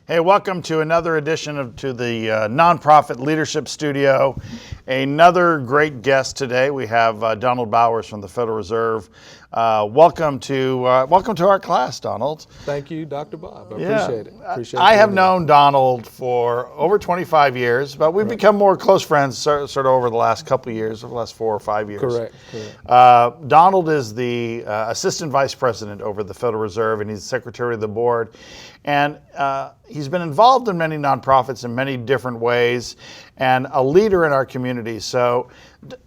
Hey, welcome to another edition to the Nonprofit Leadership Studio. Another great guest today. We have Donald Bowers from the Federal Reserve. Welcome to our class, Donald. Thank you, Dr. Bob. I appreciate it. I have known Donald for over 25 years, but we've become more close friends sort of over the last couple of years, over the last 4 or 5 years. Correct. Donald is the Assistant Vice President over the Federal Reserve, and he's Secretary of the Board. And he's been involved in many nonprofits in many different ways and a leader in our community. So,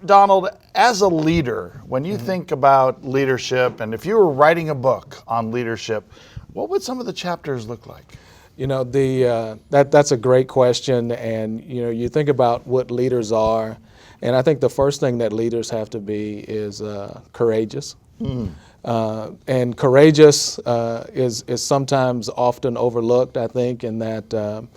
Donald, as a leader, when you think about leadership, and if you were writing a book on leadership, what would some of the chapters look like? You know, that's a great question. And, you know, you think about what leaders are. And I think the first thing that leaders have to be is courageous. And courageous is sometimes often overlooked, I think, in that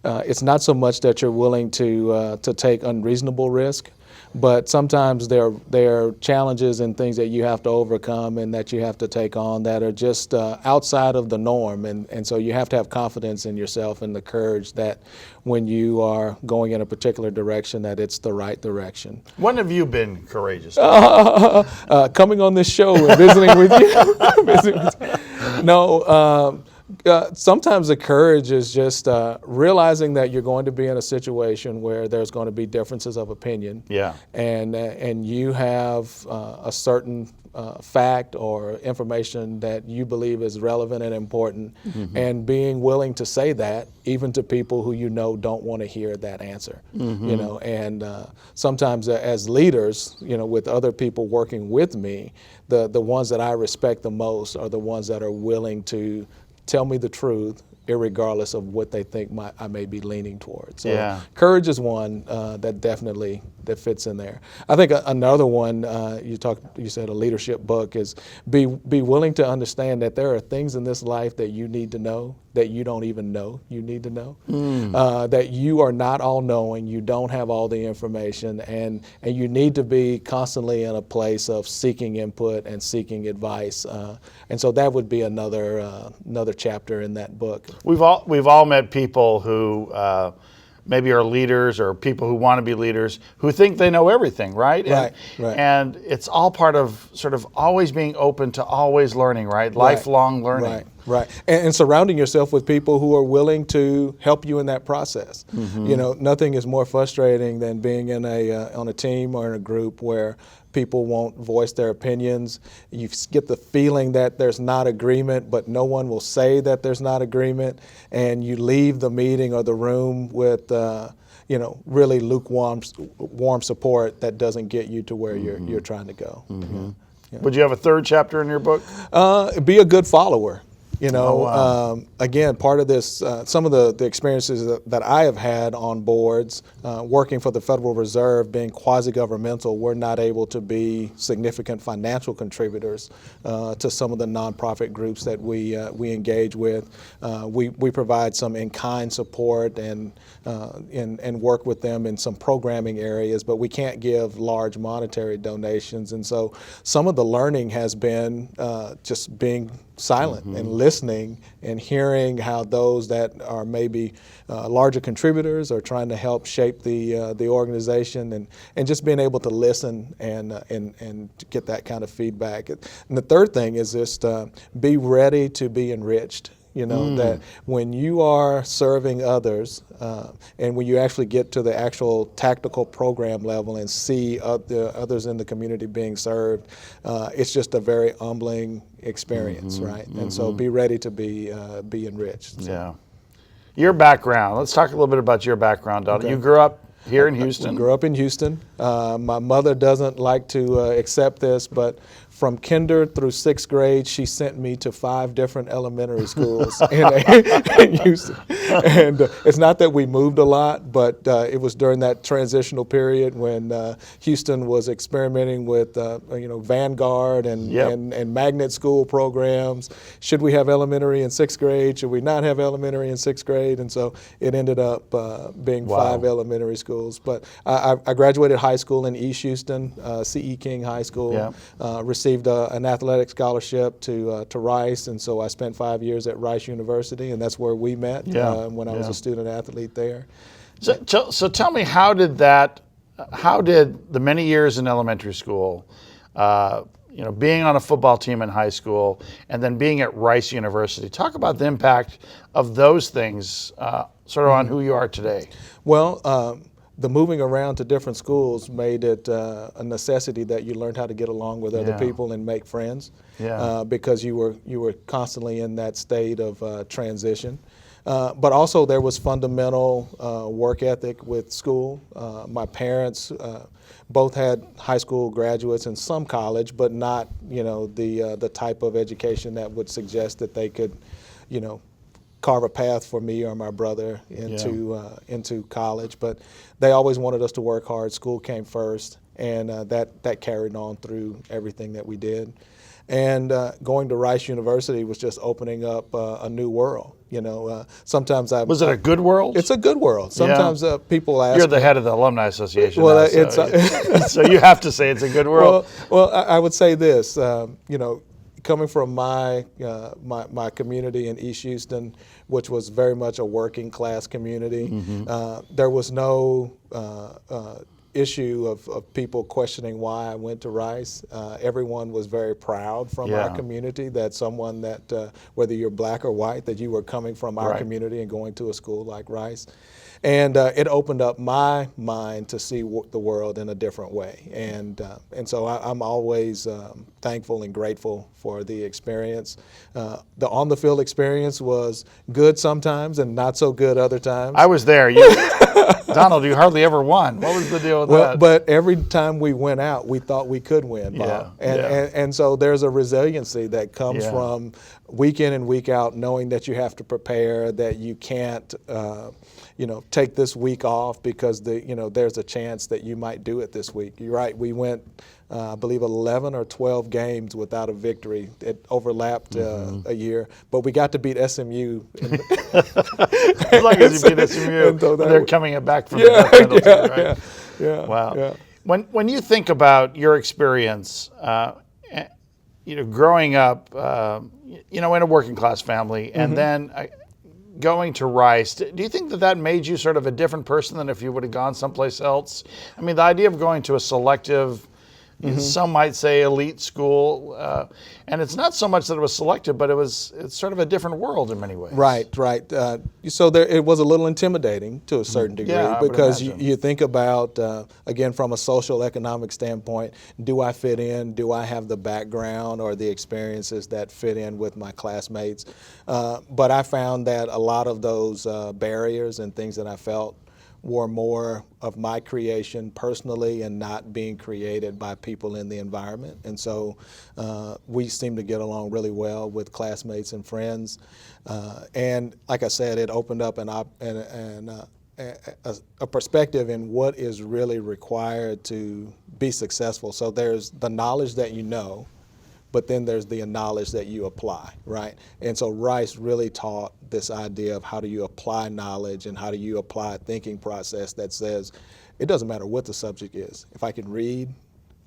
it's not so much that you're willing to take unreasonable risk, but sometimes there are challenges and things that you have to overcome and that you have to take on that are just outside of the norm. And so you have to have confidence in yourself and the courage that when you are going in a particular direction, that it's the right direction. When have you been courageous? Coming on this show and visiting with you. No. Sometimes the courage is just realizing that you're going to be in a situation where there's going to be differences of opinion. Yeah. And you have a certain fact or information that you believe is relevant and important, and being willing to say that even to people who you know don't want to hear that answer. You know, and sometimes as leaders, you know, with other people working with me, the ones that I respect the most are the ones that are willing to tell me the truth, irregardless of what they think I may be leaning towards. So courage is one that fits in there. I think another one, you said a leadership book, is be willing to understand that there are things in this life that you need to know that you don't even know you need to know. That you are not all knowing, you don't have all the information, and you need to be constantly in a place of seeking input and seeking advice. And so that would be another chapter in that book. We've all met people who maybe are leaders or people who want to be leaders who think they know everything, right? Right. And it's all part of sort of always being open to always learning, right? Lifelong learning. Right. And surrounding yourself with people who are willing to help you in that process. You know, nothing is more frustrating than being in on a team or in a group where people won't voice their opinions. You get the feeling that there's not agreement, but no one will say that there's not agreement, and you leave the meeting or the room with really lukewarm support that doesn't get you to where you're trying to go. Yeah. Would you have a third chapter in your book? Be a good follower. You know, again, part of this, some of the experiences that I have had on boards, working for the Federal Reserve, being quasi-governmental, we're not able to be significant financial contributors to some of the nonprofit groups that we engage with. We provide some in-kind support and work with them in some programming areas, but we can't give large monetary donations. And so some of the learning has been just being silent and listening and hearing how those that are maybe larger contributors are trying to help shape the organization, and just being able to listen and get that kind of feedback. And the third thing is just be ready to be enriched. You know, that when you are serving others and when you actually get to the actual tactical program level and see others in the community being served, it's just a very humbling experience, right? And so be ready to be enriched. So. Yeah. Your background. Let's talk a little bit about your background, Donald. Okay. You grew up here in Houston. I grew up in Houston. My mother doesn't like to accept this, but from kinder through 6th grade, she sent me to 5 different elementary schools in Houston. And it's not that we moved a lot, but it was during that transitional period when Houston was experimenting with Vanguard and magnet school programs. Should we have elementary in 6th grade? Should we not have elementary in 6th grade? And so it ended up being 5 elementary schools. But I graduated high school in East Houston, C.E. King High School, received received an athletic scholarship to Rice, and so I spent 5 years at Rice University, and that's where we met when I was a student athlete there. So tell me, how did the many years in elementary school, being on a football team in high school, and then being at Rice University, talk about the impact of those things sort of on who you are today? Well, the moving around to different schools made it a necessity that you learned how to get along with other people and make friends, because you were constantly in that state of transition. But also there was fundamental work ethic with school. My parents both had high school graduates and some college, but not the type of education that would suggest that they could carve a path for me or my brother into college. But they always wanted us to work hard. School came first, and that carried on through everything that we did. And going to Rice University was just opening up a new world. Sometimes Was it a good world? It's a good world. Sometimes people ask. You're the head of the Alumni Association. Well, now, so you have to say it's a good world. Well, I would say this. Coming from my community in East Houston, which was very much a working class community, there was no issue of people questioning why I went to Rice. Everyone was very proud from our community that someone that, whether you're black or white, that you were coming from our community and going to a school like Rice. And it opened up my mind to see the world in a different way. And so I'm always thankful and grateful for the experience. The on-the-field experience was good sometimes and not so good other times. I was there. Donald, you hardly ever won. What was the deal with that? But every time we went out, we thought we could win, Bob. And so there's a resiliency that comes from week in and week out, knowing that you have to prepare, that you can't take this week off because there's a chance that you might do it this week. You're right. We went, I believe, 11 or 12 games without a victory. It overlapped a year, but we got to beat SMU. As long as you beat SMU, they're coming back from the death penalty, right? Wow. Yeah. When you think about your experience, growing up, in a working class family, and then going to Rice, do you think that made you sort of a different person than if you would have gone someplace else? I mean, the idea of going to a selective, some might say elite school, and it's not so much that it was selective, but it's sort of a different world in many ways. Right. So it was a little intimidating to a certain degree, because you think about, again, from a social economic standpoint, do I fit in? Do I have the background or the experiences that fit in with my classmates? But I found that a lot of those barriers and things that I felt were more of my creation personally and not being created by people in the environment. And so we seemed to get along really well with classmates and friends. And like I said, it opened up a perspective in what is really required to be successful. So there's the knowledge that you know, but then there's the knowledge that you apply, right? And so Rice really taught this idea of how do you apply knowledge and how do you apply a thinking process that says it doesn't matter what the subject is. If I can read,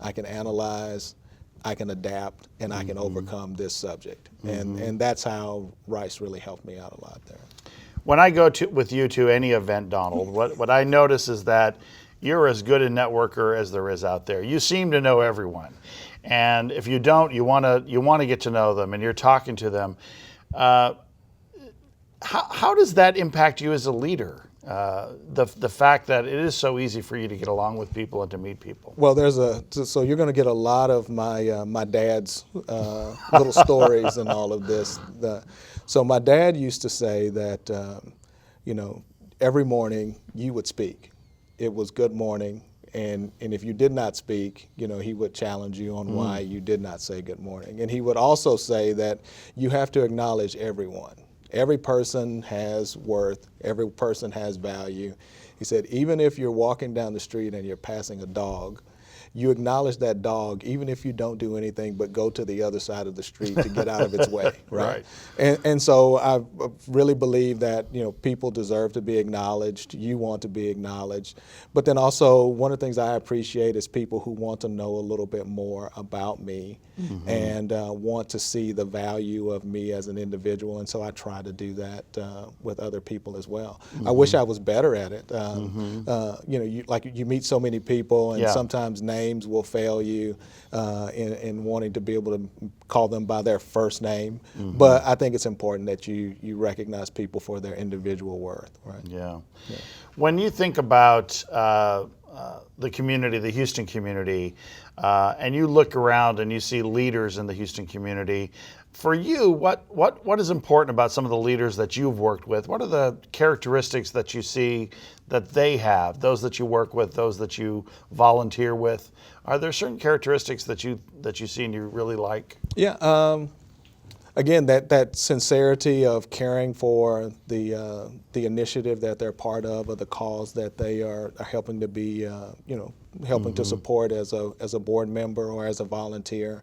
I can analyze, I can adapt, and I can overcome this subject. And that's how Rice really helped me out a lot there. When I go with you to any event, Donald, what I notice is that you're as good a networker as there is out there. You seem to know everyone. And if you don't, you want to get to know them, and you're talking to them. How does that impact you as a leader? The fact that it is so easy for you to get along with people and to meet people. Well, so you're going to get a lot of my dad's little stories and all of this. So my dad used to say that every morning you would speak. It was good morning. And if you did not speak, he would challenge you on why you did not say good morning. And he would also say that you have to acknowledge everyone. Every person has worth. Every person has value. He said, even if you're walking down the street and you're passing a dog, you acknowledge that dog, even if you don't do anything but go to the other side of the street to get out of its way, right? And so I really believe that, you know, people deserve to be acknowledged. You want to be acknowledged. But then also, one of the things I appreciate is people who want to know a little bit more about me and want to see the value of me as an individual. And so I try to do that with other people as well. I wish I was better at it. You know, you meet so many people, and sometimes names will fail you in wanting to be able to call them by their first name. But I think it's important that you recognize people for their individual worth, right? Yeah. When you think about the community, the Houston community, and you look around and you see leaders in the Houston community, for you, what is important about some of the leaders that you've worked with? What are the characteristics that you see that they have, those that you work with, those that you volunteer with? Are there certain characteristics that you see and you really like? Yeah. Again, that sincerity of caring for the initiative that they're part of, or the cause that they are helping to be, you know, helping to support as a board member or as a volunteer,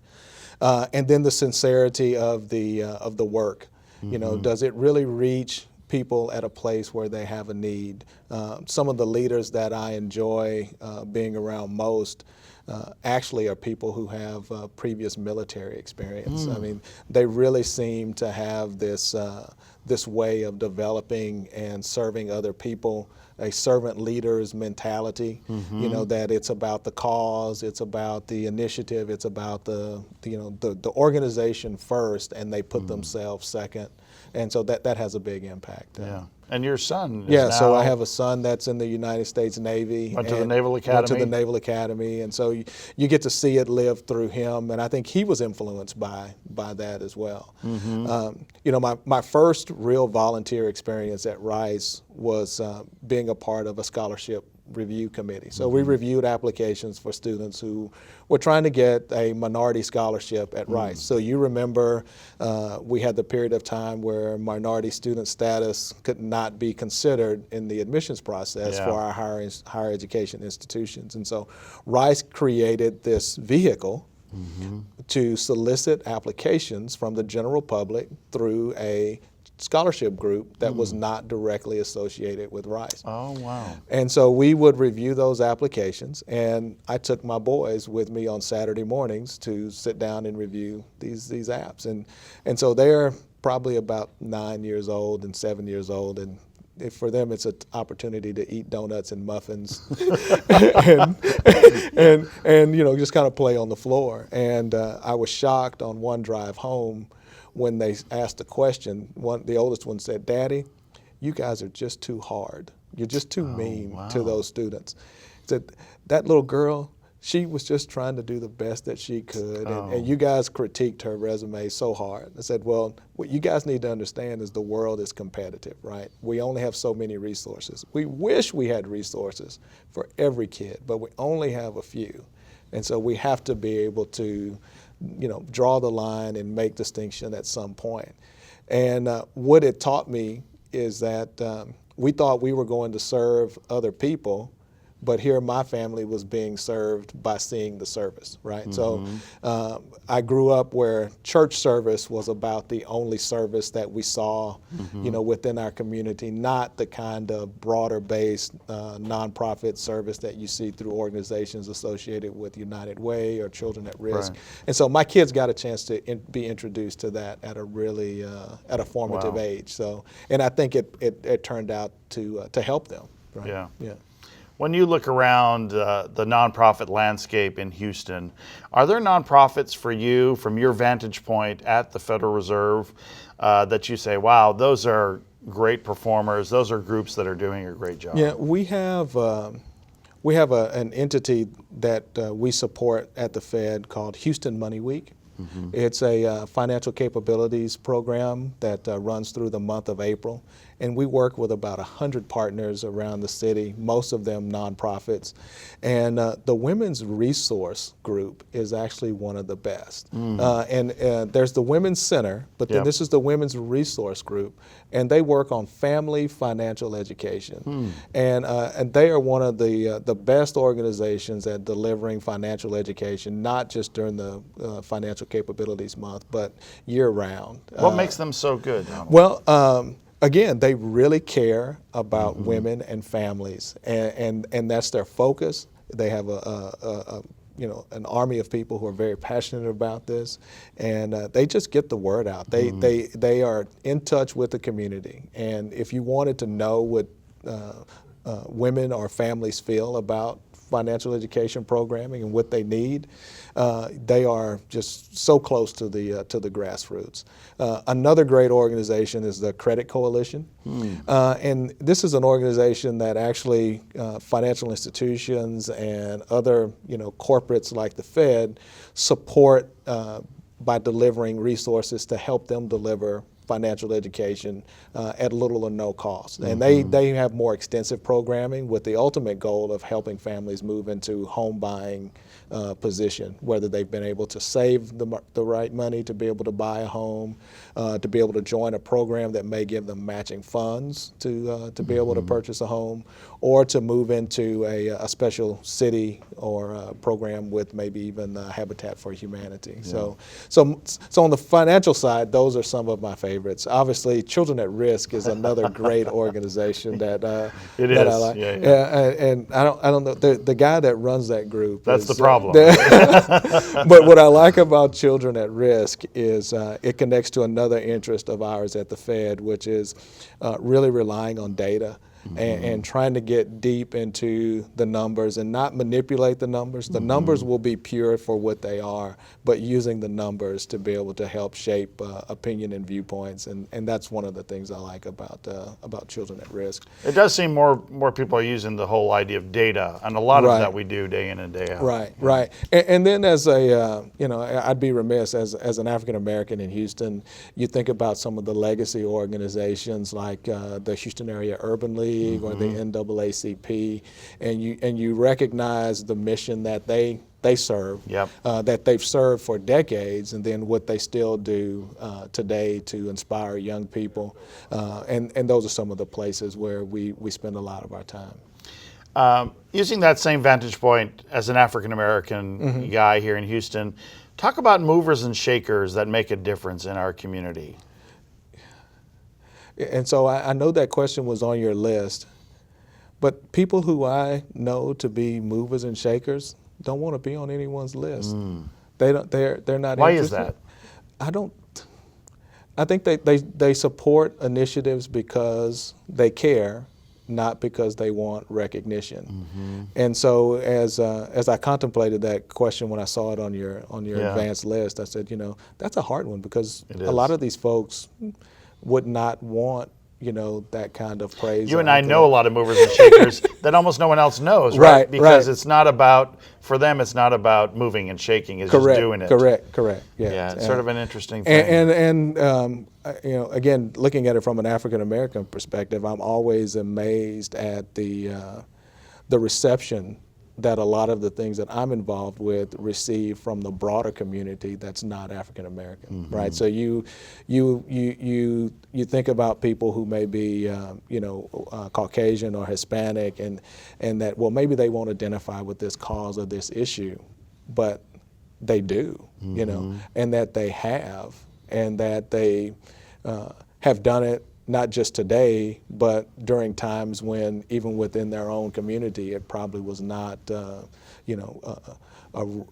and then the sincerity of the work. You know, does it really reach people at a place where they have a need? Some of the leaders that I enjoy being around most actually are people who have previous military experience. I mean, they really seem to have this way of developing and serving other people, a servant leader's mentality. You know, that it's about the cause, it's about the initiative, it's about the organization first, and they put themselves second. And so that has a big impact. Yeah. And your son is Yeah, now, so I have a son that's in the United States Navy. Went to the Naval Academy. Went to the Naval Academy, and so you get to see it live through him, and I think he was influenced by that as well. You know, my first real volunteer experience at Rice was being a part of a scholarship review committee. So we reviewed applications for students who were trying to get a minority scholarship at Rice. So you remember we had the period of time where minority student status could not be considered in the admissions process for our higher education institutions. And so Rice created this vehicle to solicit applications from the general public through a scholarship group that was not directly associated with Rice. Oh, wow. And so we would review those applications, and I took my boys with me on Saturday mornings to sit down and review these apps. And so they're probably about 9 years old and 7 years old, and for them it's an opportunity to eat donuts and muffins and you know, just kind of play on the floor. And I was shocked on one drive home when they asked the question. The oldest one said, "Daddy, you guys are just too hard. You're just too mean to those students." He said, "That little girl, she was just trying to do the best that she could, and you guys critiqued her resume so hard." I said, "Well, what you guys need to understand is the world is competitive, right? We only have so many resources. We wish we had resources for every kid, but we only have a few. And so we have to be able to, you know, draw the line and make distinction at some point." And what it taught me is that we thought we were going to serve other people, but here my family was being served by seeing the service, right? So I grew up where church service was about the only service that we saw, you know, within our community, not the kind of broader based nonprofit service that you see through organizations associated with United Way or Children at Risk. And so my kids got a chance to be introduced to that at a really, at a formative age. So, and I think it turned out to help them, right? Yeah. When you look around the nonprofit landscape in Houston, are there nonprofits for you, from your vantage point at the Federal Reserve, that you say, wow, those are great performers, those are groups that are doing a great job? Yeah, we have an entity that we support at the Fed called Houston Money Week. It's a financial capabilities program that runs through the month of April. and we work with about 100 partners around the city, most of them nonprofits. And the Women's Resource Group is actually one of the best. And there's the Women's Center, but then this is the Women's Resource Group, and they work on family financial education. And they are one of the best organizations at delivering financial education, not just during the Financial Capabilities Month, but year round. What makes them so good? Well, again, they really care about women and families, and that's their focus. They have an army of people who are very passionate about this, and they just get the word out. They are in touch with the community, and if you wanted to know what women or families feel about financial education programming and what they need, they are just so close to the grassroots. Another great organization is the Credit Coalition, and this is an organization that actually financial institutions and other corporates like the Fed support by delivering resources to help them deliver financial education at little or no cost. And they have more extensive programming with the ultimate goal of helping families move into home buying position, whether they've been able to save the right money to be able to buy a home, to be able to join a program that may give them matching funds to be able to purchase a home, or to move into a special city or a program with maybe even Habitat for Humanity. So on the financial side, those are some of my favorites. Obviously, Children at Risk is another great organization that I like. And I don't know the guy that runs that group. That's the problem. But what I like about Children at Risk is it connects to another interest of ours at the Fed, which is really relying on data. And trying to get deep into the numbers and not manipulate the numbers. The numbers will be pure for what they are, but using the numbers to be able to help shape opinion and viewpoints. And that's one of the things I like about Children at Risk. It does seem more people are using the whole idea of data, and a lot of that we do day in and day out. Right. And then as I'd be remiss as an African American in Houston, you think about some of the legacy organizations like the Houston Area Urban League or the NAACP, and you recognize the mission that they serve, that they've served for decades, and then what they still do today to inspire young people, and those are some of the places where we spend a lot of our time. Using that same vantage point as an African American guy here in Houston, talk about movers and shakers that make a difference in our community. And so I know that question was on your list, but people who I know to be movers and shakers don't want to be on anyone's list. They don't. They're not. Why interested. is that? I think they support initiatives because they care, not because they want recognition. And so as I contemplated that question when I saw it on your advanced list, I said, that's a hard one because a lot of these folks would not want that kind of praise. You and I know a lot of movers and shakers that almost no one else knows, right? Because it's not about, for them, it's not about moving and shaking, it's just doing it. Correct. Yeah, it's sort of an interesting thing. And again, looking at it from an African American perspective, I'm always amazed at the reception that a lot of the things that I'm involved with receive from the broader community that's not African American, right? So you think about people who may be Caucasian or Hispanic, and that maybe they won't identify with this cause or this issue, but they do, and that they have, and that they have done it not just today, but during times when even within their own community, it probably was not, a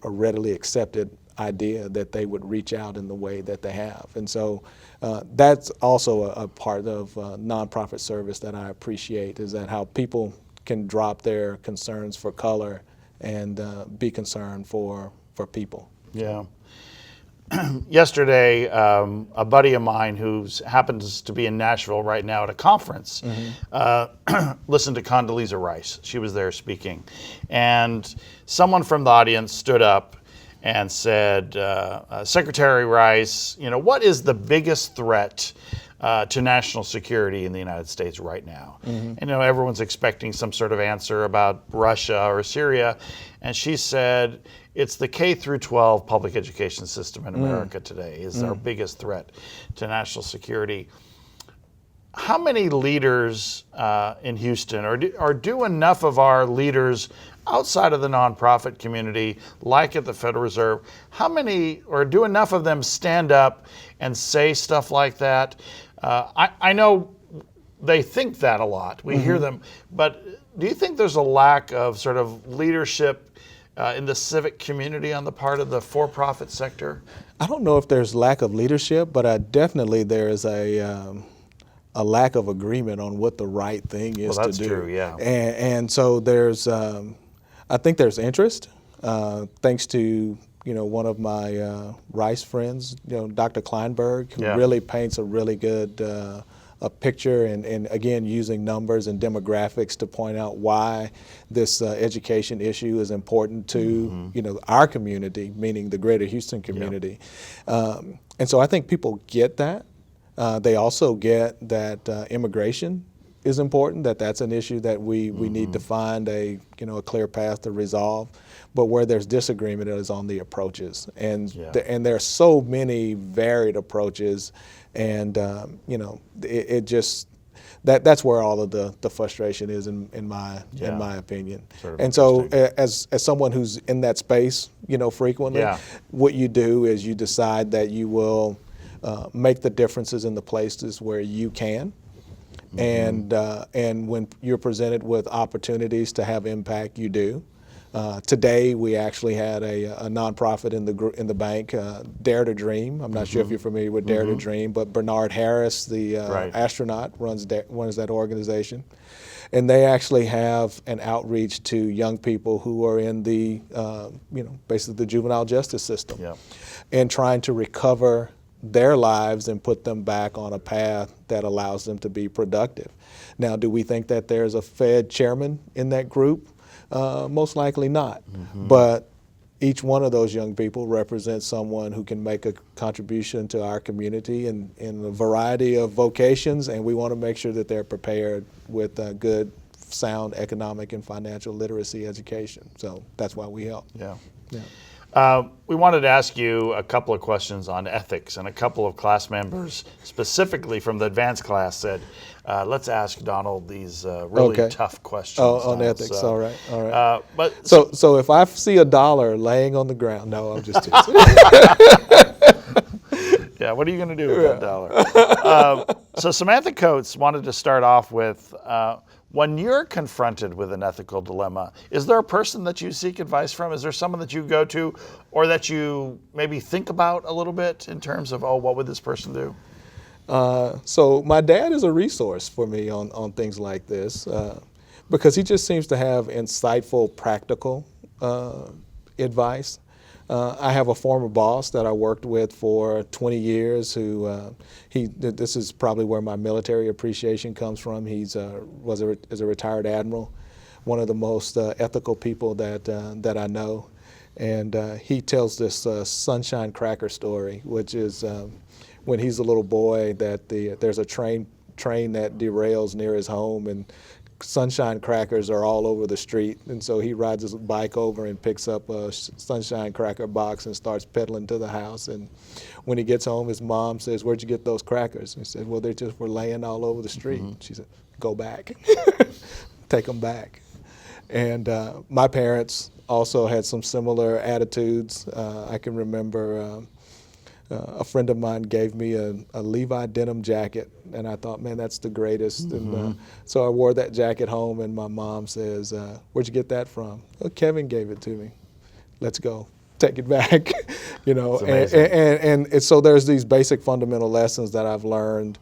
readily accepted idea that they would reach out in the way that they have. And so that's also a part of nonprofit service that I appreciate, is that how people can drop their concerns for color and be concerned for people. Yeah. Yesterday, a buddy of mine who happens to be in Nashville right now at a conference listened to Condoleezza Rice. She was there speaking. And someone from the audience stood up and said, Secretary Rice, what is the biggest threat to national security in the United States right now. And everyone's expecting some sort of answer about Russia or Syria, and she said it's the K through 12 public education system in America today is our biggest threat to national security. How many leaders in Houston, or do enough of our leaders outside of the nonprofit community, like at the Federal Reserve, how many, or do enough of them stand up and say stuff like that? I know they think that a lot. We hear them, but do you think there's a lack of sort of leadership in the civic community on the part of the for-profit sector? I don't know if there's lack of leadership, but definitely there's a lack of agreement on what the right thing is Well, that's to do. true, yeah. And so there's, I think there's interest, thanks to one of my Rice friends, Dr. Kleinberg, who really paints a really good a picture, and again using numbers and demographics to point out why this education issue is important to our community, meaning the greater Houston community. And so I think people get that. They also get that immigration is important, that's an issue that we need to find a clear path to resolve. But where there's disagreement is on the approaches, and there are so many varied approaches, and it just that's where all of the frustration is in my opinion. Sort of. And so as someone who's in that space frequently, what you do is you decide that you will make the differences in the places where you can. And when you're presented with opportunities to have impact, you do. Today, we actually had a nonprofit in the bank, Dare to Dream. I'm not sure if you're familiar with Dare to Dream, but Bernard Harris, the astronaut, runs that organization. And they actually have an outreach to young people who are in the, basically the juvenile justice system, and trying to recover their lives and put them back on a path that allows them to be productive. Now, do we think that there's a Fed chairman in that group? Most likely not. But each one of those young people represents someone who can make a contribution to our community in a variety of vocations, and we want to make sure that they're prepared with good, sound economic and financial literacy education. So that's why we help. We wanted to ask you a couple of questions on ethics, and a couple of class members, specifically from the advanced class, said, let's ask Donald these really tough questions. On ethics, all right. But so if I see $1 laying on the ground, no, I'm just teasing. Yeah, what are you going to do with that dollar? So Samantha Coates wanted to start off with, when you're confronted with an ethical dilemma, is there a person that you seek advice from? Is there someone that you go to, or that you maybe think about a little bit in terms of, what would this person do? So my dad is a resource for me on things like this, because he just seems to have insightful, practical advice. I have a former boss that I worked with for 20 years who, this is probably where my military appreciation comes from. He's was a retired admiral, one of the most ethical people that I know. And he tells this sunshine cracker story, which is when he's a little boy, that there's a train that derails near his home, and sunshine crackers are all over the street, and so he rides his bike over and picks up a sunshine cracker box and starts pedaling to the house. And when he gets home, his mom says, "Where'd you get those crackers?" And he said, "Well, they just were laying all over the street." She said, "Go back, take them back." And my parents also had some similar attitudes. I can remember a friend of mine gave me a Levi denim jacket, and I thought, man, that's the greatest. And so I wore that jacket home, and my mom says, "Where'd you get that from?" "Oh, Kevin gave it to me." "Let's go, take it back." And so there's these basic fundamental lessons that I've learned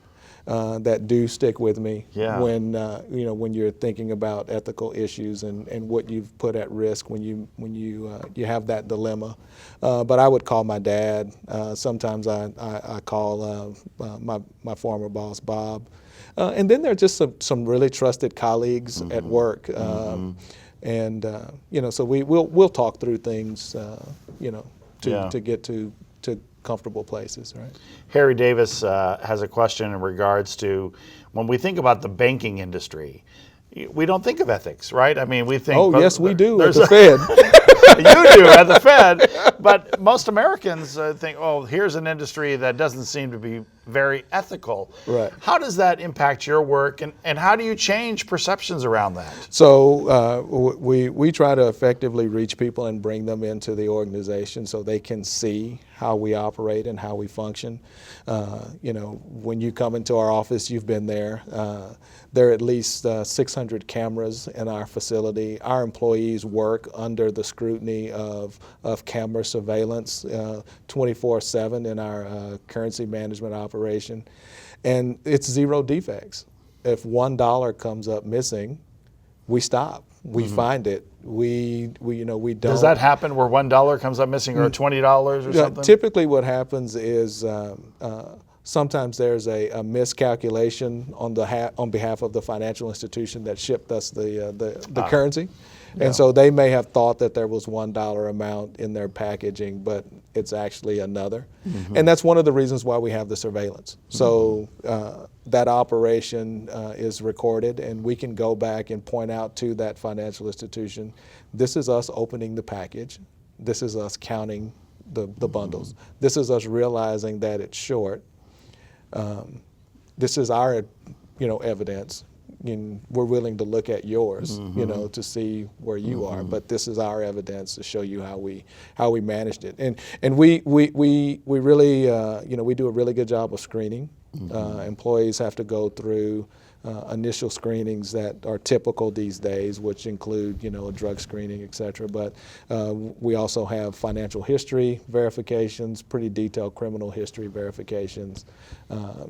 that do stick with me when you're thinking about ethical issues and what you've put at risk when you have that dilemma. But I would call my dad. Sometimes I call my former boss, Bob. And then there are just some really trusted colleagues at work. And so we'll talk through things to get to comfortable places, right? Harry Davis has a question in regards to when we think about the banking industry. We don't think of ethics, right? I mean, we think. Oh, yes, we do at there's the Fed. You do at the Fed, but most Americans think, oh, here's an industry that doesn't seem to be very ethical. Right. How does that impact your work, and how do you change perceptions around that? So we try to effectively reach people and bring them into the organization so they can see how we operate and how we function. When you come into our office, you've been there. There are at least 600 cameras in our facility. Our employees work under the scrutiny of camera surveillance 24/7 in our currency management operation. And it's zero defects. If $1 comes up missing, we stop. We find it. We don't. Does that happen where $1 comes up missing or $20 or something? Typically what happens is sometimes there's a miscalculation on behalf of the financial institution that shipped us the currency. Yeah. And so they may have thought that there was $1 amount in their packaging, but it's actually another. And that's one of the reasons why we have the surveillance. So that operation is recorded, and we can go back and point out to that financial institution, this is us opening the package. This is us counting the bundles. This is us realizing that it's short. This is our evidence. And we're willing to look at yours, to see where you are. But this is our evidence to show you how we managed it. And we really we do a really good job of screening. Employees have to go through initial screenings that are typical these days, which include a drug screening, et cetera. But we also have financial history verifications, pretty detailed criminal history verifications.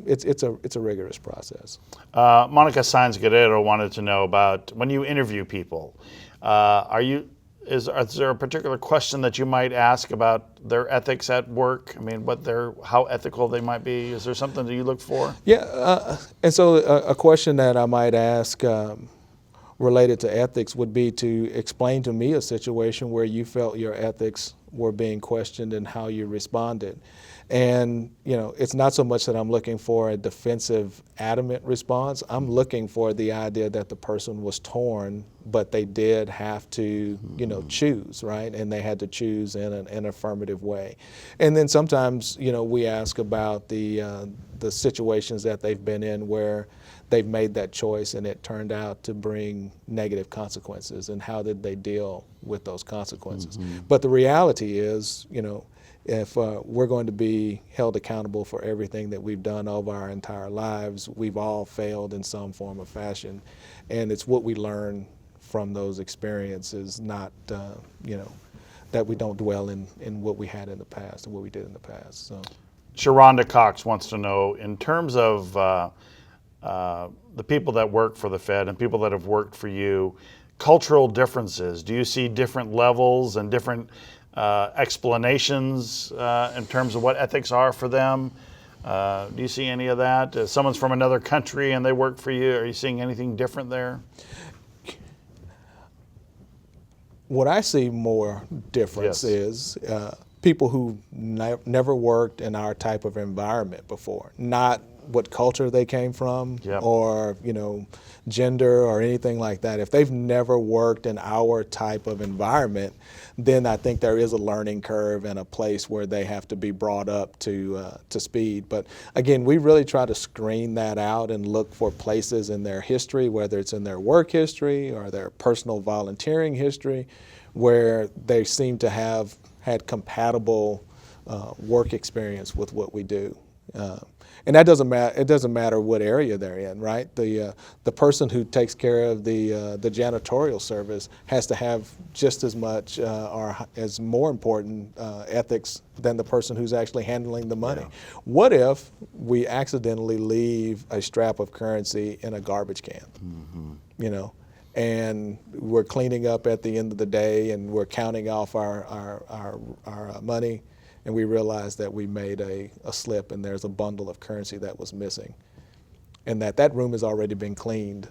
It's a rigorous process. Monica Saenz Guerrero wanted to know about when you interview people. Is there a particular question that you might ask about their ethics at work? I mean, how ethical they might be? Is there something that you look for? Yeah, and so a question that I might ask related to ethics would be to explain to me a situation where you felt your ethics were being questioned and how you responded. And it's not so much that I'm looking for a defensive, adamant response. I'm looking for the idea that the person was torn, but they did have to, choose, right? And they had to choose in an affirmative way. And then sometimes, we ask about the situations that they've been in where they've made that choice and it turned out to bring negative consequences, and how did they deal with those consequences. But the reality is, if we're going to be held accountable for everything that we've done over our entire lives, we've all failed in some form or fashion. And it's what we learn from those experiences, not, that we don't dwell in what we had in the past and what we did in the past. So, Sharonda Cox wants to know, in terms of the people that work for the Fed and people that have worked for you, cultural differences, do you see different levels and different explanations in terms of what ethics are for them? Do you see any of that? If someone's from another country and they work for you, are you seeing anything different there? What I see more difference is people who never worked in our type of environment before, not what culture they came from or gender or anything like that. If they've never worked in our type of environment, then I think there is a learning curve and a place where they have to be brought up to speed. But again, we really try to screen that out and look for places in their history, whether it's in their work history or their personal volunteering history, where they seem to have had compatible work experience with what we do. And that doesn't matter. It doesn't matter what area they're in, right? The person who takes care of the janitorial service has to have just as much or as more important ethics than the person who's actually handling the money. Yeah. What if we accidentally leave a strap of currency in a garbage can? And we're cleaning up at the end of the day, and we're counting off our money. And we realized that we made a slip and there's a bundle of currency that was missing. And that room has already been cleaned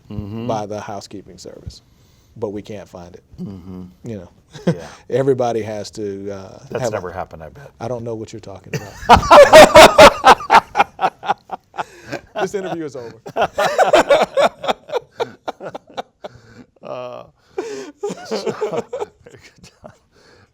by the housekeeping service. but we can't find it. You know, Yeah. everybody has to. That's never happened, I bet. I don't know what you're talking about. This interview is over.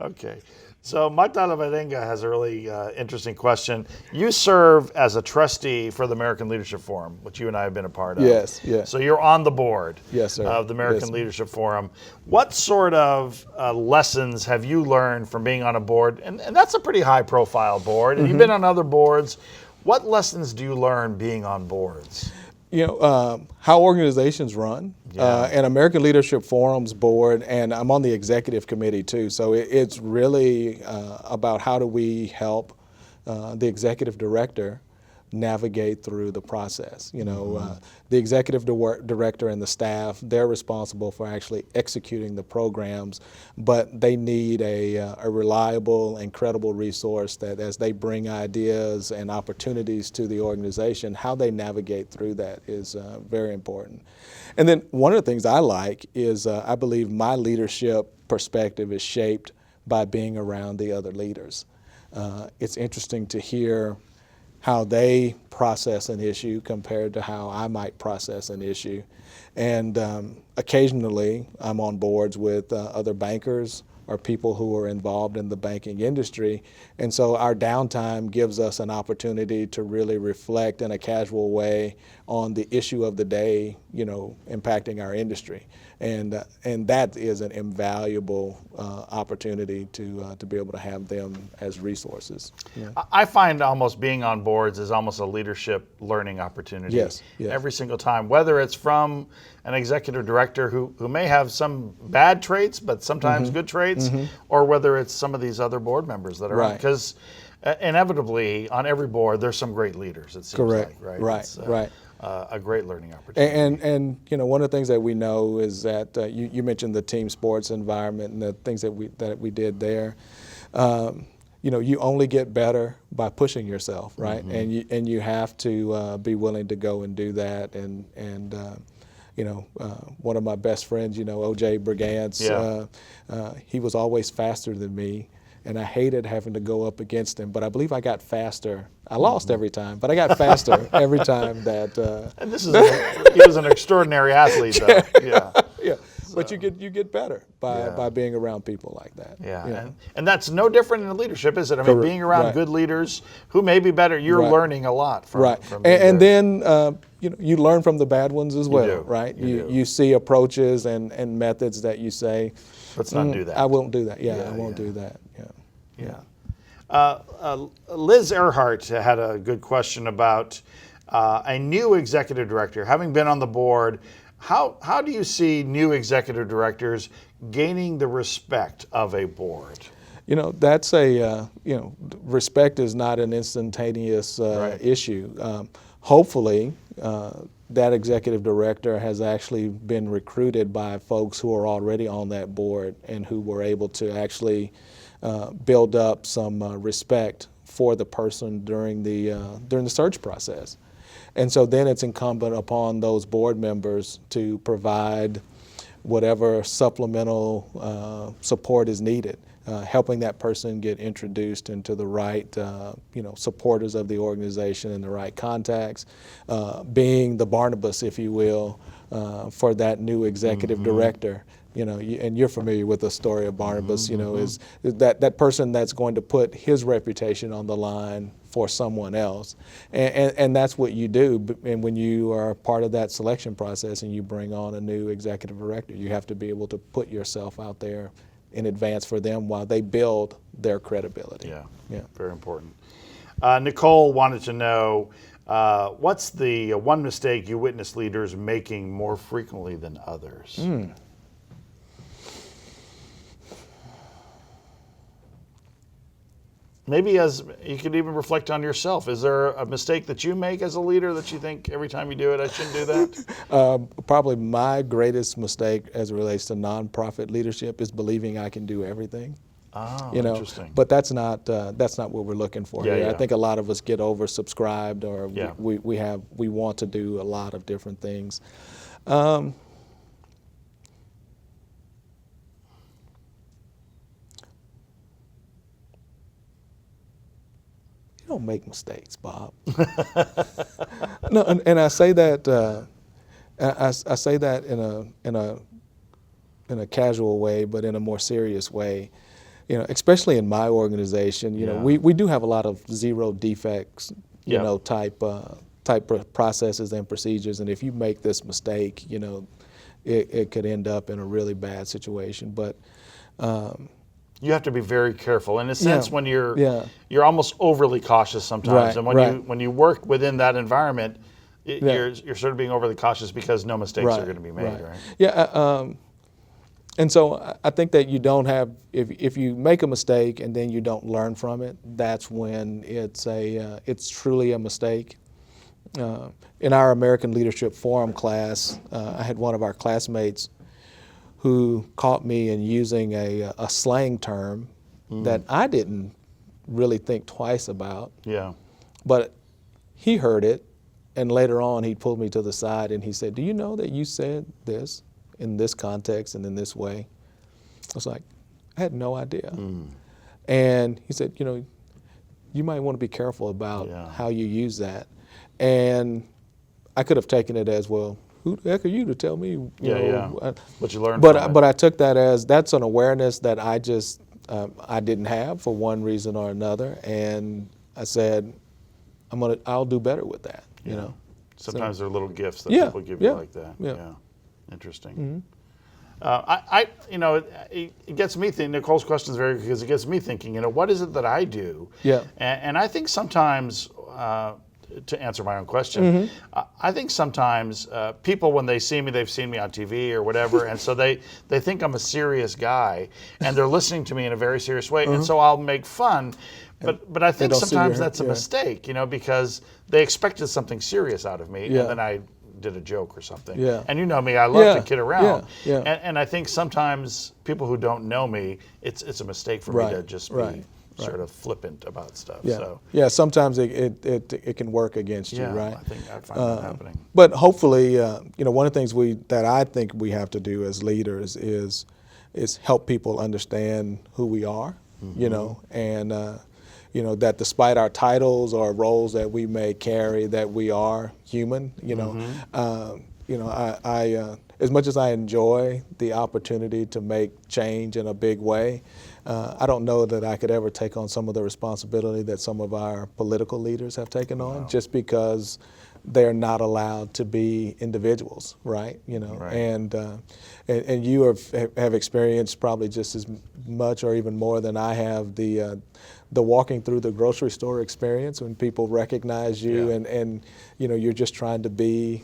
Okay. So Marta Lavarenga has a really interesting question. You serve as a trustee for the American Leadership Forum, which you and I have been a part of. Yes, yes. So you're on the board Yes, sir. of the American Yes. Leadership Forum. What sort of lessons have you learned from being on a board? And that's a pretty high profile board. And you've been on other boards. What lessons do you learn being on boards? You know, how organizations run, and American Leadership Forum's board, and I'm on the executive committee too, so it's really about how do we help the executive director navigate through the process. You know, the executive director and the staff, they're responsible for actually executing the programs, but they need a reliable and credible resource that as they bring ideas and opportunities to the organization, how they navigate through that is very important. And then one of the things I like is I believe my leadership perspective is shaped by being around the other leaders. It's interesting to hear how they process an issue compared to how I might process an issue. And occasionally I'm on boards with other bankers or people who are involved in the banking industry. And so our downtime gives us an opportunity to really reflect in a casual way on the issue of the day, you know, impacting our industry. And that is an invaluable opportunity to be able to have them as resources. Yeah. I find almost being on boards is almost a leadership learning opportunity. Yes, yes. Every single time, whether it's from an executive director who may have some bad traits, but sometimes good traits, or whether it's some of these other board members that are on. Right. Because inevitably, on every board, there's some great leaders, it seems Correct. like, right? Right, It's, right. A great learning opportunity. And you know, one of the things that we know is that you mentioned the team sports environment and the things that we did there. You know, you only get better by pushing yourself, right? And you have to be willing to go and do that. And you know, one of my best friends, you know, O.J. Brigance, he was always faster than me. And I hated having to go up against him, but I believe I got faster. I lost every time, but I got faster every time that. And this is he was an extraordinary athlete, though. Yeah. Yeah, so, but you get better by being around people like that. Yeah, you know? and that's no different in leadership, is it? I mean, being around good leaders who may be better, you're learning a lot from. From and then you know, you learn from the bad ones as well, do. right? You do. You see approaches and methods that you say, let's not do that. I won't do that. I won't do that. Liz Earhart had a good question about a new executive director. Having been on the board, how do you see new executive directors gaining the respect of a board? You know, that's you know, respect is not an instantaneous issue. Hopefully, that executive director has actually been recruited by folks who are already on that board and who were able to actually build up some respect for the person during the search process. And so then it's incumbent upon those board members to provide whatever supplemental support is needed, helping that person get introduced into the right you know, supporters of the organization and the right contacts, being the Barnabas, if you will, for that new executive director. You know, and you're familiar with the story of Barnabas, you know, is that person that's going to put his reputation on the line for someone else. And that's what you do. And when you are part of that selection process and you bring on a new executive director, you have to be able to put yourself out there in advance for them while they build their credibility. Yeah. Very important. Nicole wanted to know, what's the one mistake you witness leaders making more frequently than others? Maybe as you could even reflect on yourself. Is there a mistake that you make as a leader that you think every time you do it, I shouldn't do that? Probably my greatest mistake as it relates to nonprofit leadership is believing I can do everything. Oh, you know, interesting. But that's not what we're looking for here. Yeah. I think a lot of us get oversubscribed, or we want to do a lot of different things. don't make mistakes, Bob. No, and I say that I say that in a casual way, but in a more serious way. Especially in my organization, we do have a lot of zero defects, type processes and procedures. And if you make this mistake, it could end up in a really bad situation. But you have to be very careful. In a sense, when you're yeah. you're almost overly cautious sometimes, Right, and right. when you work within that environment, Yeah. you're sort of being overly cautious because no mistakes are going to be made, right? Yeah. And so I think that you don't have, if you make a mistake and then you don't learn from it, that's when it's truly a mistake. In our American Leadership Forum class, I had one of our classmates who caught me in using a slang term that I didn't really think twice about. Yeah. But he heard it, and later on he pulled me to the side and he said, "Do you know that you said this in this context and in this way?" I was like, I had no idea. And he said, you might want to be careful about how you use that. And I could have taken it as, well, who the heck are you to tell me? What you learned but from it. But I took that as that's an awareness that I just I didn't have for one reason or another, and I said I'll do better with that. Sometimes there are little gifts that people give you like that. Yeah. Interesting. It gets me thinking. Nicole's question is very good because it gets me thinking. What is it that I do? Yeah. And I think sometimes, to answer my own question, I think sometimes people, when they see me, they've seen me on TV or whatever, and so they think I'm a serious guy, and they're listening to me in a very serious way, and so I'll make fun. But I think sometimes that's a mistake, because they expected something serious out of me, and then I did a joke or something. Yeah. And you know me, I love to kid around. Yeah. And I think sometimes people who don't know me, it's a mistake for me to just be sort of flippant about stuff. Yeah. So Sometimes it can work against you, right? I think I find that happening. But hopefully, one of the things that I think we have to do as leaders is help people understand who we are, and that despite our titles or roles that we may carry, that we are human. I as much as I enjoy the opportunity to make change in a big way, I don't know that I could ever take on some of the responsibility that some of our political leaders have taken on, just because they're not allowed to be individuals, right? And you have experienced probably just as much or even more than I have the walking through the grocery store experience when people recognize you and you're just trying to be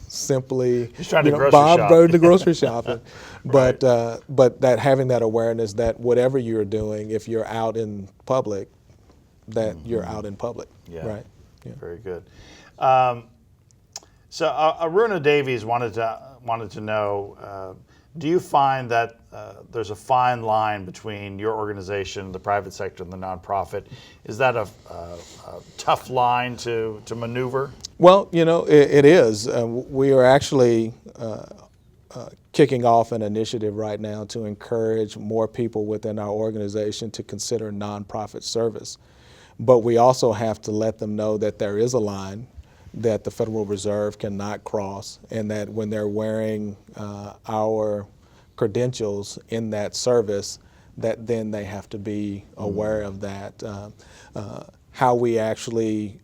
simply Bob go to the grocery shopping. But that having that awareness that whatever you're doing, if you're out in public, that you're out in public. Right. Yeah. Very good. So Aruna Davies wanted to know, do you find that there's a fine line between your organization, the private sector, and the nonprofit? Is that a tough line to maneuver? Well, it is. We are actually kicking off an initiative right now to encourage more people within our organization to consider nonprofit service. But we also have to let them know that there is a line that the Federal Reserve cannot cross, and that when they're wearing our credentials in that service, that then they have to be aware of that. How we actually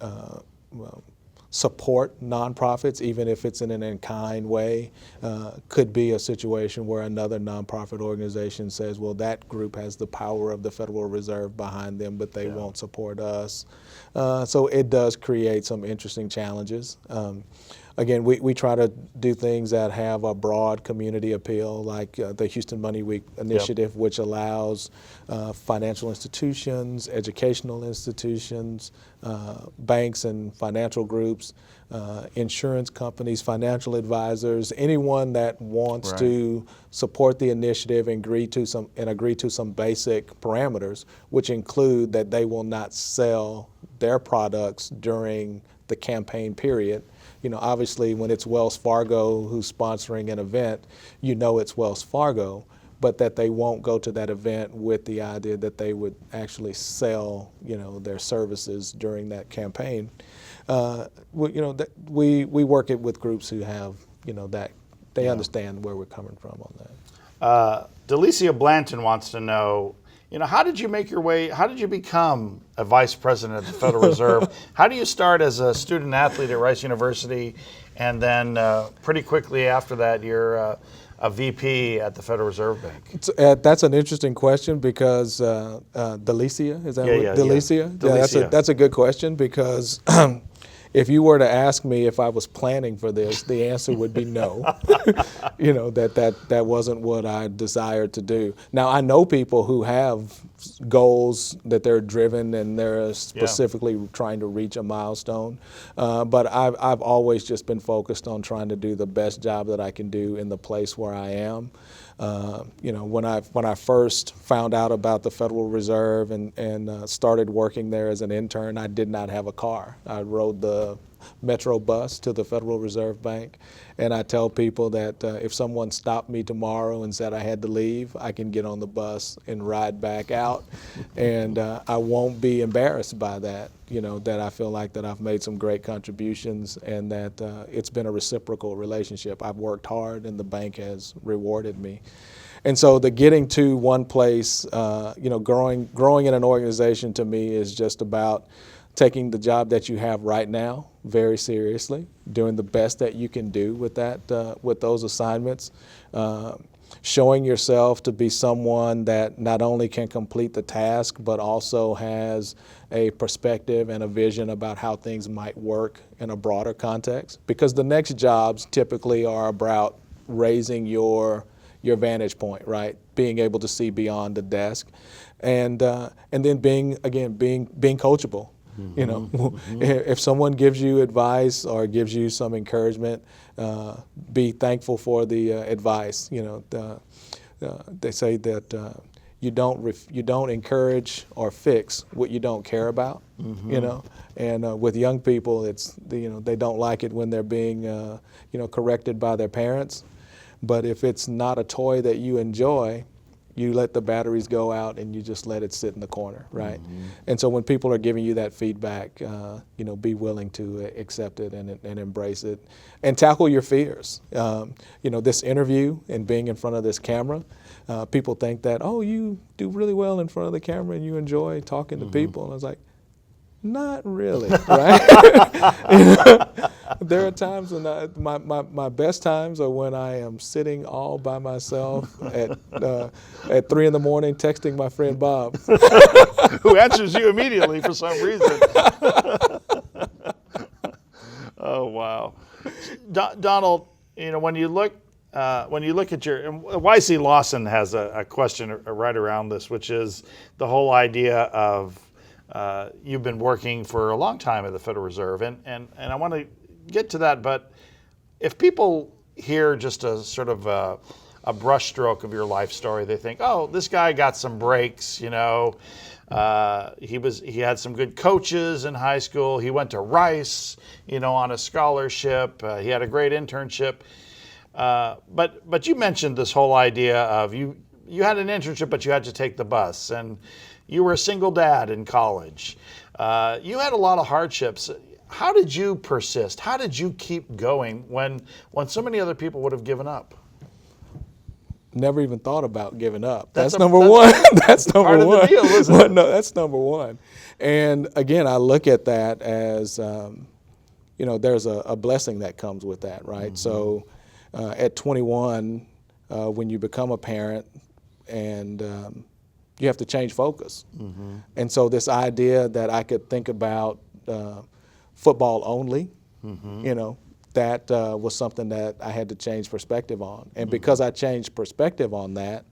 support nonprofits, even if it's in an in-kind way, could be a situation where another nonprofit organization says, well, that group has the power of the Federal Reserve behind them, but they won't support us. So it does create some interesting challenges. Again, we try to do things that have a broad community appeal, like the Houston Money Week initiative, which allows financial institutions, educational institutions, banks and financial groups, insurance companies, financial advisors, anyone that wants to support the initiative and agree to some basic parameters, which include that they will not sell their products during the campaign period. Obviously when it's Wells Fargo who's sponsoring an event, it's Wells Fargo. but that they won't go to that event with the idea that they would actually sell, their services during that campaign. We work it with groups who have, that they understand where we're coming from on that. Delicia Blanton wants to know, how did you make your way? How did you become a vice president at the Federal Reserve? How do you start as a student athlete at Rice University, and then pretty quickly after that, you're a VP at the Federal Reserve Bank? That's an interesting question because Delicia, is that what? Delicia? Delicia. That's a good question because if you were to ask me if I was planning for this, the answer would be no. That wasn't what I desired to do. Now, I know people who have goals that they're driven and they're specifically trying to reach a milestone. But I've always just been focused on trying to do the best job that I can do in the place where I am. When I first found out about the Federal Reserve and started working there as an intern, I did not have a car. I rode the Metro bus to the Federal Reserve Bank, and I tell people that if someone stopped me tomorrow and said I had to leave, I can get on the bus and ride back out, and I won't be embarrassed by that. That I feel like that I've made some great contributions and that it's been a reciprocal relationship. I've worked hard and the bank has rewarded me. And so the getting to one place, growing in an organization to me is just about taking the job that you have right now very seriously, doing the best that you can do with that, with those assignments, showing yourself to be someone that not only can complete the task, but also has a perspective and a vision about how things might work in a broader context. Because the next jobs typically are about raising your vantage point, right? Being able to see beyond the desk, and then being coachable. If someone gives you advice or gives you some encouragement, be thankful for the advice. They say that you don't encourage or fix what you don't care about. And with young people, it's they don't like it when they're being corrected by their parents. But if it's not a toy that you enjoy, you let the batteries go out and you just let it sit in the corner, right? And so when people are giving you that feedback, be willing to accept it and embrace it and tackle your fears. This interview and being in front of this camera, people think that, oh, you do really well in front of the camera and you enjoy talking to people. And I was like, not really, right? There are times when my best times are when I am sitting all by myself at 3 in the morning texting my friend Bob. Who answers you immediately for some reason. Oh, wow. Donald, when you look at your, and YC Lawson has a question right around this, which is the whole idea of you've been working for a long time at the Federal Reserve, and I want to get to that, but if people hear just a sort of a brushstroke of your life story, they think, oh, this guy got some breaks, he had some good coaches in high school, he went to Rice, on a scholarship, he had a great internship, but you mentioned this whole idea of you had an internship, but you had to take the bus, and you were a single dad in college. You had a lot of hardships. How did you persist? How did you keep going when so many other people would have given up? Never even thought about giving up. That's number one. That's number one. Part of the deal, isn't it? No, that's number one. And again, I look at that as, there's a blessing that comes with that, right? So at 21, when you become a parent and you have to change focus. And so this idea that I could think about football only, that was something that I had to change perspective on. And because I changed perspective on that,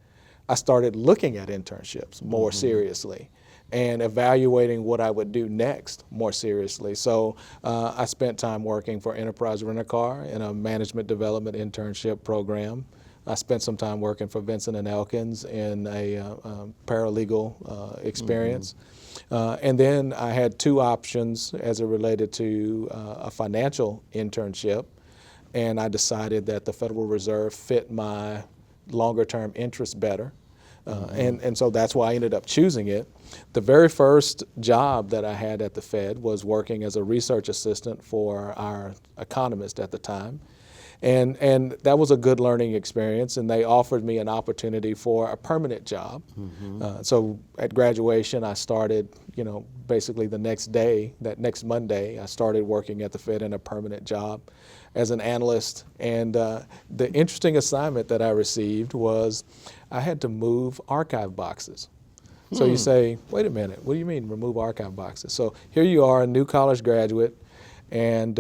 I started looking at internships more seriously and evaluating what I would do next more seriously. So I spent time working for Enterprise Rent-A-Car in a management development internship program. I spent some time working for Vincent and Elkins in a paralegal experience. And then I had two options as it related to a financial internship. And I decided that the Federal Reserve fit my longer term interest better. And so that's why I ended up choosing it. The very first job that I had at the Fed was working as a research assistant for our economist at the time. And that was a good learning experience, and they offered me an opportunity for a permanent job. So at graduation, I started, basically the next day, that next Monday, I started working at the Fed in a permanent job as an analyst. And the interesting assignment that I received was I had to move archive boxes. So you say, wait a minute, what do you mean remove archive boxes? So here you are, a new college graduate, and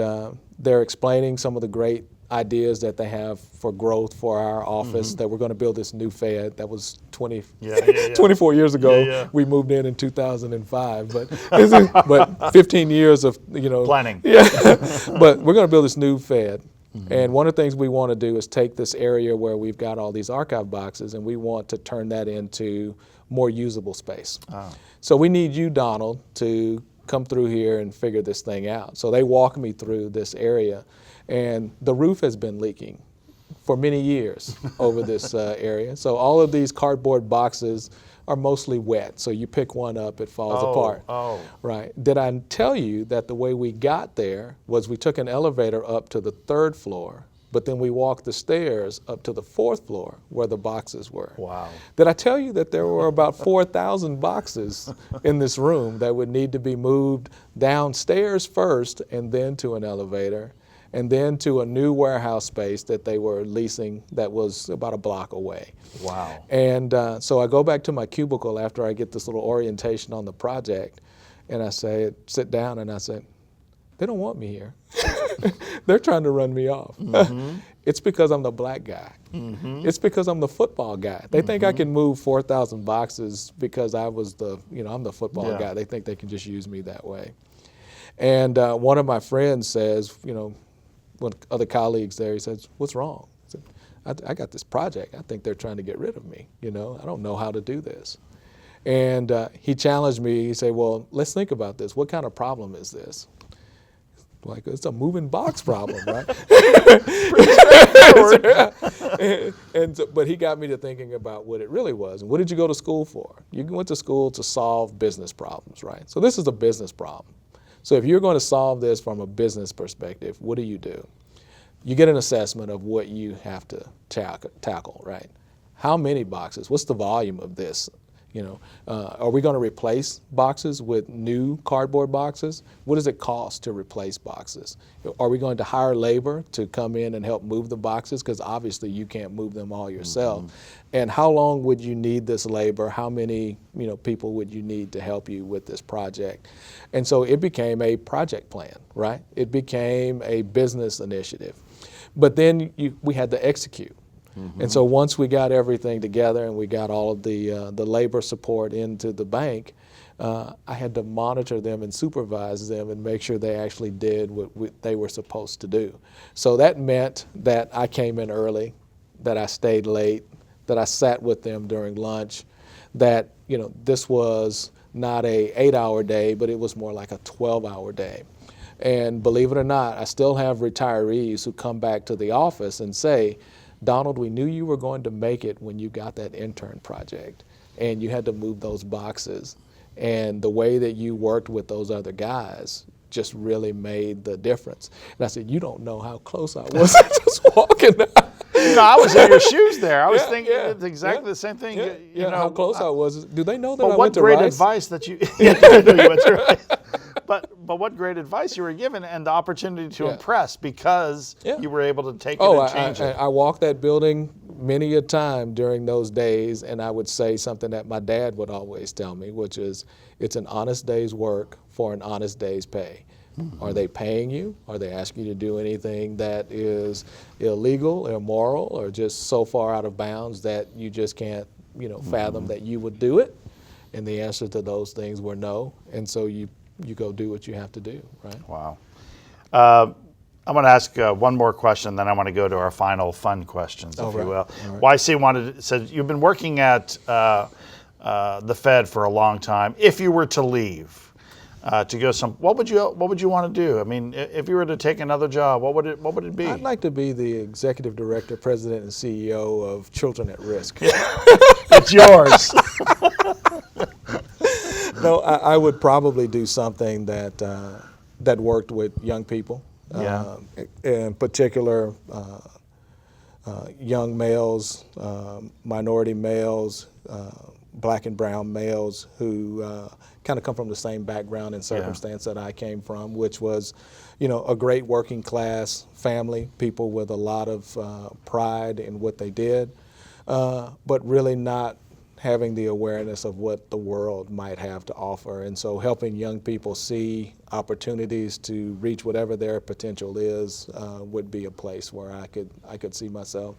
they're explaining some of the great ideas that they have for growth for our office, that we're going to build this new Fed. That was 24 years ago. We moved in 2005, but 15 years of planning. But we're going to build this new Fed. And one of the things we want to do is take this area where we've got all these archive boxes, and we want to turn that into more usable space. So we need you, Donald, to come through here and figure this thing out. So they walk me through this area, and the roof has been leaking for many years over this area. So all of these cardboard boxes are mostly wet. So you pick one up, it falls apart. Right. Did I tell you that the way we got there was we took an elevator up to the 3rd floor, but then we walked the stairs up to the 4th floor where the boxes were. Wow. Did I tell you that there were about 4,000 boxes in this room that would need to be moved downstairs first and then to an elevator and then to a new warehouse space that they were leasing that was about a block away. Wow. And so I go back to my cubicle after I get this little orientation on the project, and I sit down and I say, they don't want me here. They're trying to run me off. It's because I'm the black guy. It's because I'm the football guy. They think I can move 4,000 boxes because I was I'm the football guy. They think they can just use me that way. And one of my friends says, one other colleagues there, he says, what's wrong? I said, I got this project. I think they're trying to get rid of me. I don't know how to do this. And he challenged me. He said, well, let's think about this. What kind of problem is this? Like, it's a moving box problem, right? But he got me to thinking about what it really was. And what did you go to school for? You went to school to solve business problems, right? So this is a business problem. So if you're going to solve this from a business perspective, what do? You get an assessment of what you have to tackle, right? How many boxes? What's the volume of this? Are we going to replace boxes with new cardboard boxes? What does it cost to replace boxes? Are we going to hire labor to come in and help move the boxes? Because obviously you can't move them all yourself. And how long would you need this labor? How many people would you need to help you with this project? And so it became a project plan, right? It became a business initiative. But then we had to execute. And so once we got everything together and we got all of the labor support into the bank, I had to monitor them and supervise them and make sure they actually did what they were supposed to do. So that meant that I came in early, that I stayed late, that I sat with them during lunch, that this was not a 8-hour day, but it was more like a 12-hour day. And believe it or not, I still have retirees who come back to the office and say, Donald, we knew you were going to make it when you got that intern project and you had to move those boxes. And the way that you worked with those other guys just really made the difference. And I said, you don't know how close I was just walking out. I was in your shoes there. I was thinking it's exactly the same thing. How close I was. Do they know that I went to Rice? But what great advice that you went to Rice. But what great advice you were given and the opportunity to impress because you were able to take it and change it. I walked that building many a time during those days, and I would say something that my dad would always tell me, which is, it's an honest day's work for an honest day's pay. Are they paying you? Are they asking you to do anything that is illegal, immoral, or just so far out of bounds that you just can't, fathom that you would do it? And the answer to those things were no. And so you go do what you have to do, right? Wow. I'm going to ask one more question, then I want to go to our final fun questions, if you will. Right. YC said, you've been working at the Fed for a long time. If you were to leave, to go what would you want to do? I mean, if you were to take another job, what would it be? I'd like to be the executive director, president, and CEO of Children at Risk. It's yours. No, I would probably do something that worked with young people, Yeah. in particular young males, minority males, black and brown males who kind of come from the same background and circumstance that I came from, which was, a great working class family, people with a lot of pride in what they did, but really not having the awareness of what the world might have to offer. And so helping young people see opportunities to reach whatever their potential is would be a place where I could see myself.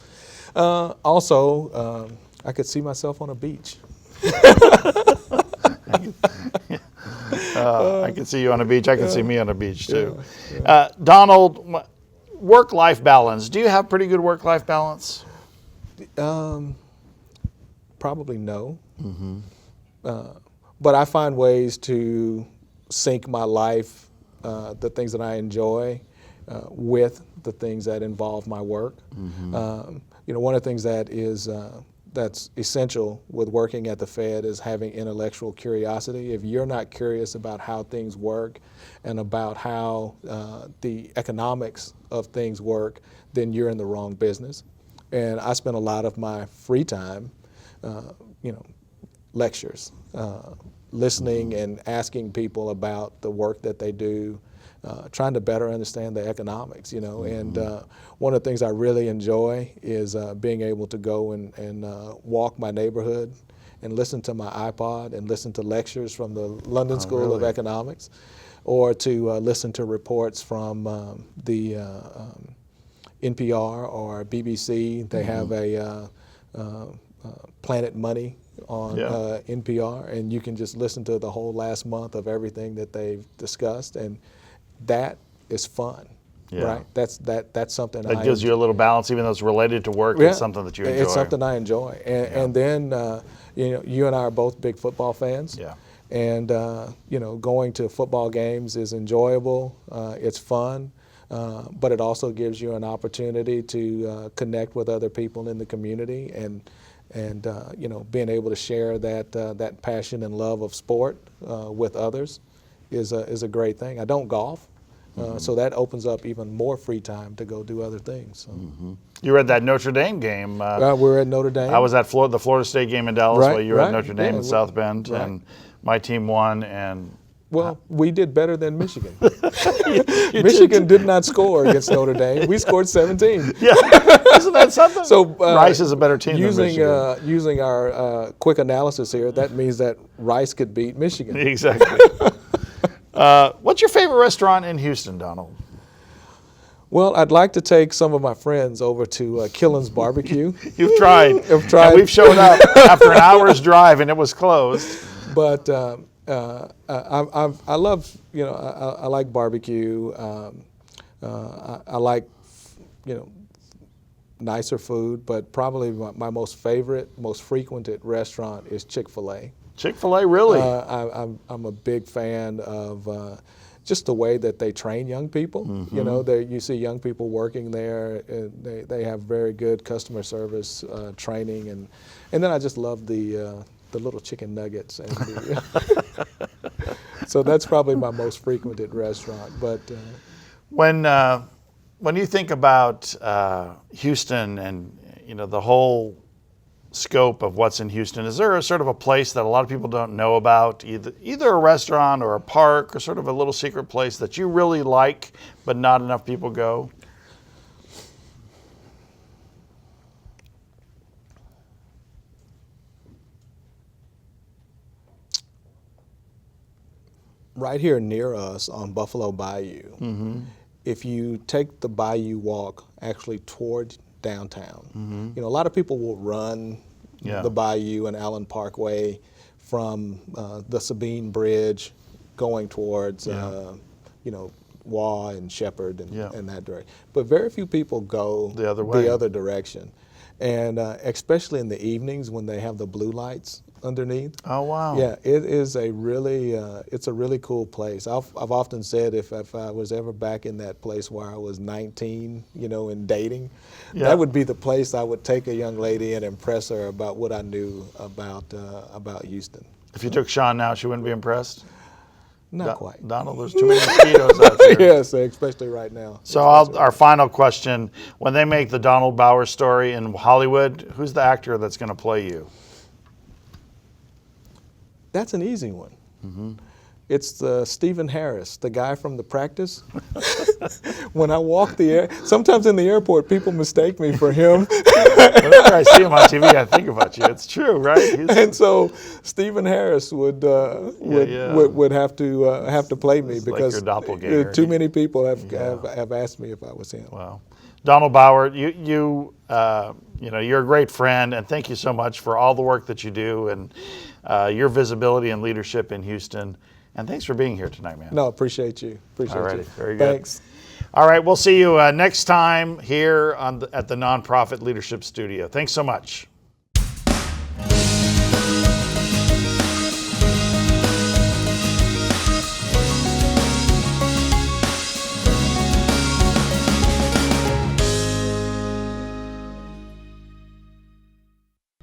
Also, I could see myself on a beach. I can see you on a beach. I can see me on a beach too. Donald, work-life balance. Do you have pretty good work-life balance? Probably no. But I find ways to sync my life, the things that I enjoy, with the things that involve my work. One of the things that is that's essential with working at the Fed is having intellectual curiosity. If you're not curious about how things work and about how the economics of things work, then you're in the wrong business. And I spend a lot of my free time, lectures, listening and asking people about the work that they do, trying to better understand the economics, And one of the things I really enjoy is being able to go and walk my neighborhood and listen to my iPod and listen to lectures from the London School of Economics, or to listen to reports from the NPR or BBC. They have a Planet Money on NPR, and you can just listen to the whole last month of everything that they've discussed, and that is fun, right? That's something that gives you a little balance, even though it's related to work. It's something that you enjoy. It's something I enjoy, and then you and I are both big football fans. Yeah. And going to football games is enjoyable. It's fun. But it also gives you an opportunity to connect with other people in the community, and being able to share that passion and love of sport with others is a great thing. I don't golf, so that opens up even more free time to go do other things. So. You were at that Notre Dame game. We were at Notre Dame. I was at the Florida State game in Dallas, while you were at Notre Dame in South Bend, right. and my team won. And well, we did better than Michigan. Michigan did not score against Notre Dame. We scored 17. Yeah, isn't that something? So Rice is a better team than Michigan. Using our quick analysis here, that means that Rice could beat Michigan. Exactly. What's your favorite restaurant in Houston, Donald? Well, I'd like to take some of my friends over to Killen's Barbecue. You've tried. I've tried. And we've showed up after an hour's drive, and it was closed. But I love, I like barbecue. I like, nicer food, but probably my most favorite, most frequented restaurant is Chick-fil-A. Chick-fil-A, really? I'm a big fan of just the way that they train young people. You see young people working there. They have very good customer service training, and then I just love the little chicken nuggets. And so that's probably my most frequented restaurant. But when you think about Houston and the whole scope of what's in Houston, is there a sort of a place that a lot of people don't know about, either a restaurant or a park or sort of a little secret place that you really like but not enough people go? Right here near us on Buffalo Bayou, if you take the Bayou walk actually toward downtown, a lot of people will run the Bayou and Allen Parkway from the Sabine Bridge going towards, Waugh and Shepherd and that direction. But very few people go the other way, the other direction. And especially in the evenings when they have the blue lights underneath. Oh, wow. Yeah, it is a really, it's a really cool place. I've often said if I was ever back in that place where I was 19, and dating, Yeah. that would be the place I would take a young lady and impress her about what I knew about Houston. If you took Sean now, she wouldn't be impressed? Not quite. Donald, there's too many mosquitoes out there. Yes, especially right now. So our final question, when they make the Donald Bauer story in Hollywood, who's the actor that's going to play you? That's an easy one. It's Stephen Harris, the guy from The Practice. When I walk sometimes in the airport, people mistake me for him. Whenever I see him on TV, I think about you. It's true, right? And so Stephen Harris would have to play me It's because like your doppelganger. too many people have asked me if I was him. Wow. Donald Bauer, you're a great friend, and thank you so much for all the work that you do and your visibility and leadership in Houston. And thanks for being here tonight, man. No, appreciate you. All right, you. very good. Thanks. All right, we'll see you next time here at the Nonprofit Leadership Studio. Thanks so much.